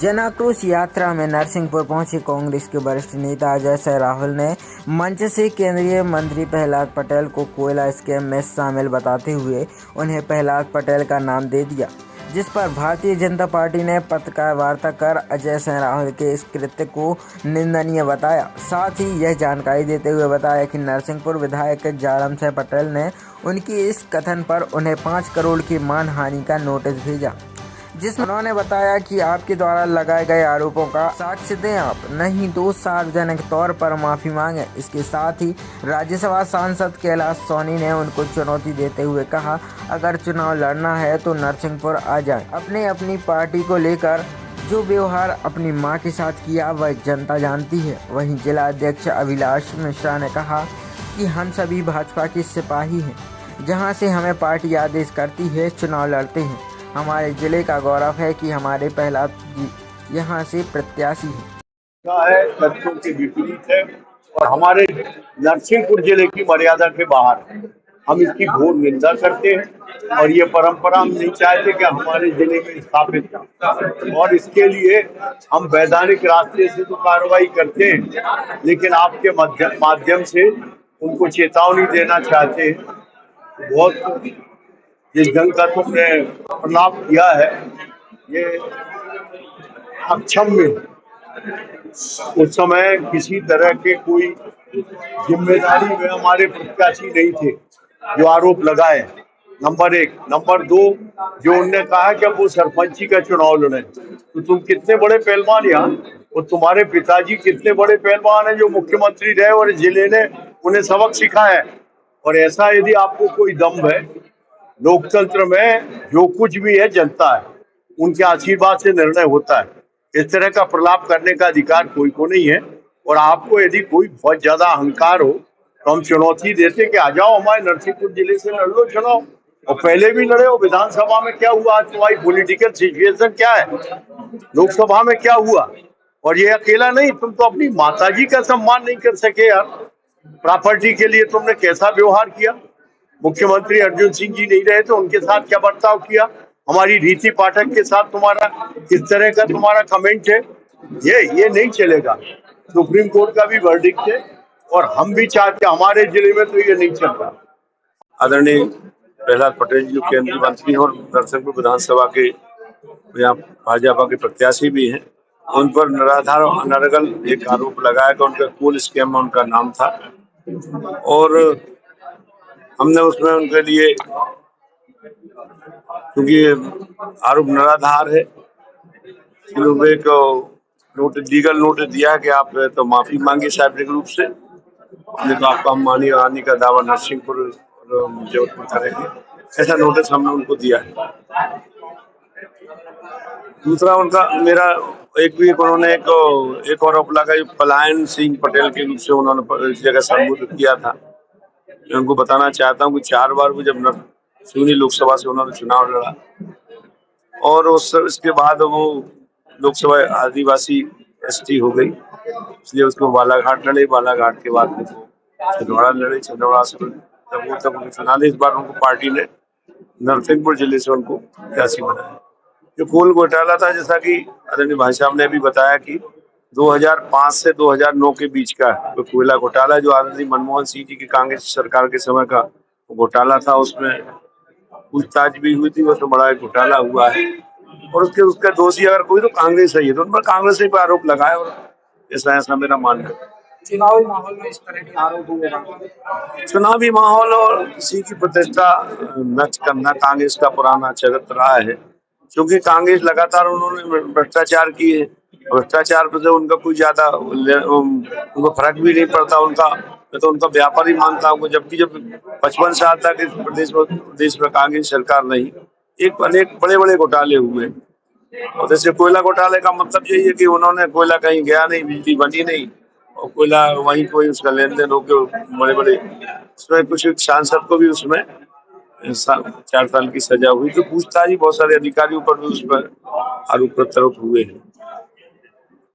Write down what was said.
जन आक्रोश यात्रा में नरसिंहपुर पहुंचे कांग्रेस के वरिष्ठ नेता अजय सिंह राहुल ने मंच से केंद्रीय मंत्री प्रहलाद पटेल को कोयला स्कैम में शामिल बताते हुए उन्हें प्रहलाद पटेल का नाम दे दिया, जिस पर भारतीय जनता पार्टी ने पत्रकार वार्ता कर अजय सिंह राहुल के इस कृत्य को निंदनीय बताया। साथ ही यह जानकारी देते हुए बताया कि नरसिंहपुर विधायक जालम सिंह पटेल ने उनकी इस कथन पर उन्हें 5 करोड़ की मानहानि का नोटिस भेजा, जिसमें उन्होंने बताया कि आपके द्वारा लगाए गए आरोपों का साक्ष्य दें आप, नहीं तो सार्वजनिक तौर पर माफी मांगें। इसके साथ ही राज्यसभा सांसद कैलाश सोनी ने उनको चुनौती देते हुए कहा, अगर चुनाव लड़ना है तो नरसिंहपुर आ जाएं। अपनी पार्टी को लेकर जो व्यवहार अपनी मां के साथ किया वह जनता जानती है। वहीं जिला अध्यक्ष अभिलाष मिश्रा ने कहा कि हम सभी भाजपा के सिपाही हैं, जहां से हमें पार्टी आदेश करती है चुनाव लड़ते हैं। हमारे जिले का गौरव है कि हमारे प्रहलाद जी यहाँ से प्रत्याशी है, तथ्यों के विपरीत है और हमारे नरसिंहपुर जिले की मर्यादा के बाहर है। हम इसकी घोर निंदा करते हैं और ये परंपरा हम नहीं चाहते कि हमारे जिले में स्थापित हो, और इसके लिए हम वैधानिक रास्ते से तो कार्रवाई करते हैं, लेकिन आपके माध्यम से उनको चेतावनी देना चाहते हैं। बहुत जिस ढंग का तुमने प्रलाप किया है ये अक्षम्य है। उस समय किसी तरह के कोई जिम्मेदारी में हमारे प्रत्याशी नहीं थे जो आरोप लगाए, नंबर 1। नंबर 2, जो उनने कहा कि अब वो सरपंची का चुनाव लड़े, तो तुम कितने बड़े पहलवान यहाँ, और तुम्हारे पिताजी कितने बड़े पहलवान हैं जो मुख्यमंत्री रहे और जिले ने उन्हें सबक सिखाया। और ऐसा यदि आपको कोई दम है, लोकतंत्र में जो कुछ भी है जनता है, उनके आशीर्वाद से निर्णय होता है। इस तरह का प्रलाप करने का अधिकार कोई को नहीं है। और आपको यदि कोई बहुत ज्यादा अहंकार हो तो हम चुनौती देते कि आ जाओ हमारे नरसिंहपुर जिले से लड़ लो चुनाव, और पहले भी लड़े हो। विधानसभा में क्या हुआ, आज तुम्हारी पॉलिटिकल सिचुएशन क्या है, लोकसभा में क्या हुआ। और ये अकेला नहीं, तुम तो अपनी माताजी का सम्मान नहीं कर सके यार। प्रॉपर्टी के लिए तुमने कैसा व्यवहार किया। मुख्यमंत्री अर्जुन सिंह जी नहीं रहे तो उनके साथ क्या बर्ताव किया। हमारी रीति पाठक के साथ तुम्हारा किस तरह का तुम्हारा कमेंट है, ये नहीं चलेगा। सुप्रीम कोर्ट का भी वर्डिक्ट है और हम भी चाहते, हमारे जिले में तो ये नहीं चलता। आदरणीय प्रहलाद पटेल जी केंद्रीय मंत्री और नरसिंहपुर विधानसभा के यहाँ भाजपा के प्रत्याशी भी हैं, उन पर निराधार और अनर्गल एक आरोप लगाया कि उनका कोल स्कैम में उनका नाम था, और हमने उसमें उनके लिए, क्योंकि आरोप निराधार है, एक नोटिस, लीगल नोटिस दिया कि आप तो माफी मांगी सार्वजनिक रूप से, नहीं तो आपका हम मानी आने का दावा नरसिंहपुर और जबलपुर करेंगे। ऐसा नोटिस हमने उनको दिया है। दूसरा उनका मेरा उन्होंने एक और आरोप लगा, पलायन सिंह पटेल के रूप से उन्होंने इस जगह संबोधित किया था। मैं उनको बताना चाहता हूँ कि 4 बार भी जब सिवनी लोकसभा से उन्होंने चुनाव लड़ा और उसके बाद वो लोकसभा आदिवासी एसटी हो गई, इसलिए उसको बालाघाट लड़े। बालाघाट के बाद छिंदवाड़ा लड़े, छिंदवाड़ा से तब वो चुनाव। इस बार उनको पार्टी ने नरसिंहपुर जिले से उनको प्रत्याशी बनाया। जो कोल घोटाला था, जैसा कि आदरणीय भाई साहब ने भी बताया कि 2005 से 2009 के बीच का तो कोयला घोटाला, जो आदरणीय मनमोहन सिंह जी की कांग्रेस सरकार के समय का घोटाला था, उसमें पूछताछ भी हुई थी, उसमें बड़ा एक घोटाला हुआ है। और उसका दोषी अगर कोई तो कांग्रेस है, तो उन पर कांग्रेस ने आरोप लगाया, और ऐसा मेरा मानना है। चुनावी माहौल में इस तरह के आरोप हुए, चुनावी माहौल और किसी की प्रतिष्ठा नष्ट करना कांग्रेस का पुराना चरित्र रहा है, क्योंकि कांग्रेस लगातार उन्होंने भ्रष्टाचार किए। भ्रष्टाचार पर उनका कोई ज्यादा उनको फर्क भी नहीं पड़ता। उनका व्यापार ही मानता हूँ, जबकि जब 55 साल तक इस प्रदेश में कांग्रेस सरकार नहीं, अनेक बड़े बड़े घोटाले हुए। और जैसे कोयला घोटाले का मतलब यही है कि उन्होंने कोयला कहीं गया नहीं, बिजली बनी नहीं, और कोयला वहीं कोई उसका लेन देन हो गया बड़े बड़े। उसमें कुछ सांसद को भी उसमें 4 साल की सजा हुई। तो पूछताछ बहुत सारे अधिकारियों पर भी उस पर आरोप प्रत्यारोप हुए हैं।